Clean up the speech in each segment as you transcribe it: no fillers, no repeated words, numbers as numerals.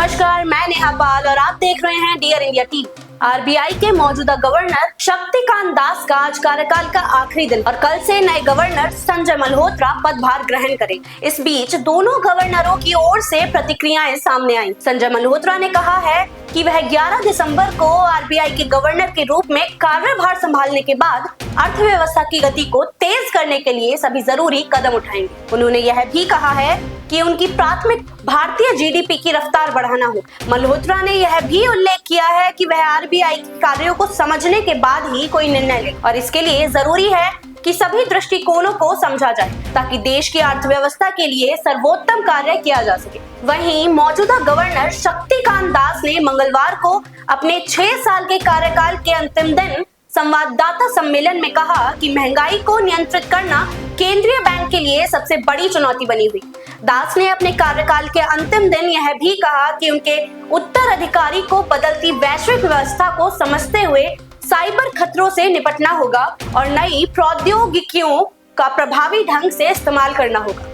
नमस्कार, मैं नेहा पाल और आप देख रहे हैं डियर इंडिया टीवी। आरबीआई के मौजूदा गवर्नर शक्तिकांत दास का आज कार्यकाल का आखिरी दिन और कल से नए गवर्नर संजय मल्होत्रा पदभार ग्रहण करेंगे। इस बीच दोनों गवर्नरों की ओर से प्रतिक्रियाएं सामने आई। संजय मल्होत्रा ने कहा है कि वह 11 दिसंबर को आरबीआई के गवर्नर के रूप में कार्यभार संभालने के बाद अर्थव्यवस्था की गति को तेज करने के लिए सभी जरूरी कदम उठाएंगे। उन्होंने यह भी कहा है कि उनकी प्राथमिक भारतीय जीडीपी की रफ्तार बढ़ाना हो। मल्होत्रा ने यह भी उल्लेख किया है कि वह आरबीआई के कार्यों को समझने के बाद ही कोई निर्णय ले और इसके लिए जरूरी है कि सभी दृष्टिकोणों को समझा जाए ताकि देश की अर्थव्यवस्था के लिए सर्वोत्तम कार्य किया जा सके। वहीं मौजूदा गवर्नर शक्तिकांत दास ने मंगलवार को अपने 6 साल के कार्यकाल के अंतिम दिन संवाददाता सम्मेलन में कहा कि महंगाई को नियंत्रित करना केंद्रीय बैंक के लिए सबसे बड़ी चुनौती बनी हुई। दास ने अपने कार्यकाल के अंतिम दिन यह भी कहा कि उनके उत्तराधिकारी को बदलती वैश्विक व्यवस्था को समझते हुए साइबर खतरों से निपटना होगा और नई प्रौद्योगिकियों का प्रभावी ढंग से इस्तेमाल करना होगा।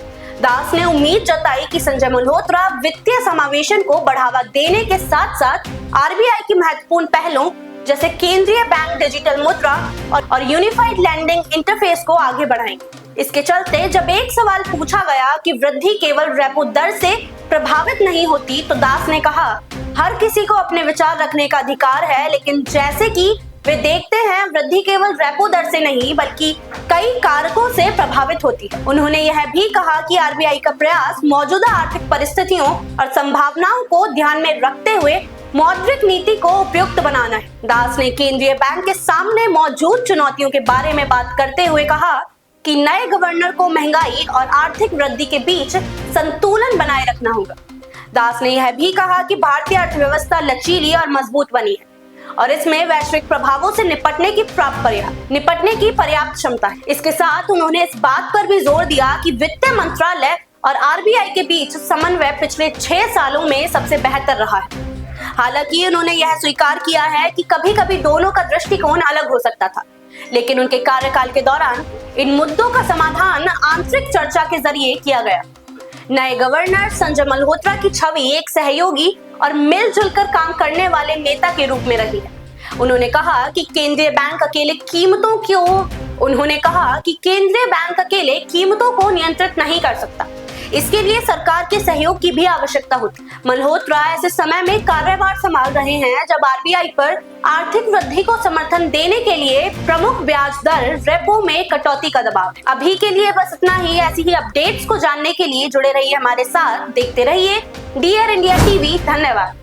दास ने उम्मीद जताई कि संजय मल्होत्रा वित्तीय समावेशन को बढ़ावा देने के साथ साथ आरबीआई की महत्वपूर्ण पहलों जैसे केंद्रीय बैंक डिजिटल मुद्रा और यूनिफाइड लैंडिंग इंटरफेस को आगे बढ़ाएंगे। इसके चलते जब एक सवाल पूछा गया कि वृद्धि केवल रेपो दर से प्रभावित नहीं होती, तो दास ने कहा, हर किसी को अपने विचार रखने का अधिकार है, लेकिन जैसे कि वे देखते हैं वृद्धि केवल रेपो दर से नहीं बल्कि कई कारकों से प्रभावित होती है। उन्होंने यह भी कहा कि आरबीआई का प्रयास मौजूदा आर्थिक परिस्थितियों और संभावनाओं को ध्यान में रखते हुए मौद्रिक नीति को उपयुक्त बनाना है। दास ने केंद्रीय बैंक के सामने मौजूद चुनौतियों के बारे में बात करते हुए कहा कि नए गवर्नर को महंगाई और आर्थिक वृद्धि के बीच संतुलन बनाए रखना होगा। दास ने यह भी कहा कि भारतीय अर्थव्यवस्था लचीली और मजबूत बनी है और इसमें वैश्विक प्रभावों से निपटने की पर्याप्त क्षमता है। इसके साथ उन्होंने इस बात पर भी जोर दिया कि वित्त मंत्रालय और आरबीआई के बीच समन्वय पिछले 6 सालों में सबसे बेहतर रहा है। हालांकि उन्होंने यह स्वीकार किया है कि कभी-कभी दोनों का दृष्टिकोण अलग हो सकता था, लेकिन उनके कार्यकाल के दौरान इन मुद्दों का समाधान आंतरिक चर्चा के जरिए किया गया। नए गवर्नर संजय मल्होत्रा की छवि एक सहयोगी और मिलजुल कर काम करने वाले नेता के रूप में रही है। उन्होंने कहा कि केंद्रीय बैंक अकेले कीमतों को नियंत्रित नहीं कर सकता, इसके लिए सरकार के सहयोग की भी आवश्यकता होती है। मल्होत्रा ऐसे समय में कार्यभार संभाल रहे हैं जब आरबीआई पर आर्थिक वृद्धि को समर्थन देने के लिए प्रमुख ब्याज दर रेपो में कटौती का दबाव है। अभी के लिए बस इतना ही। ऐसी ही अपडेट्स को जानने के लिए जुड़े रहिए हमारे साथ, देखते रहिए डियर इंडिया टीवी। धन्यवाद।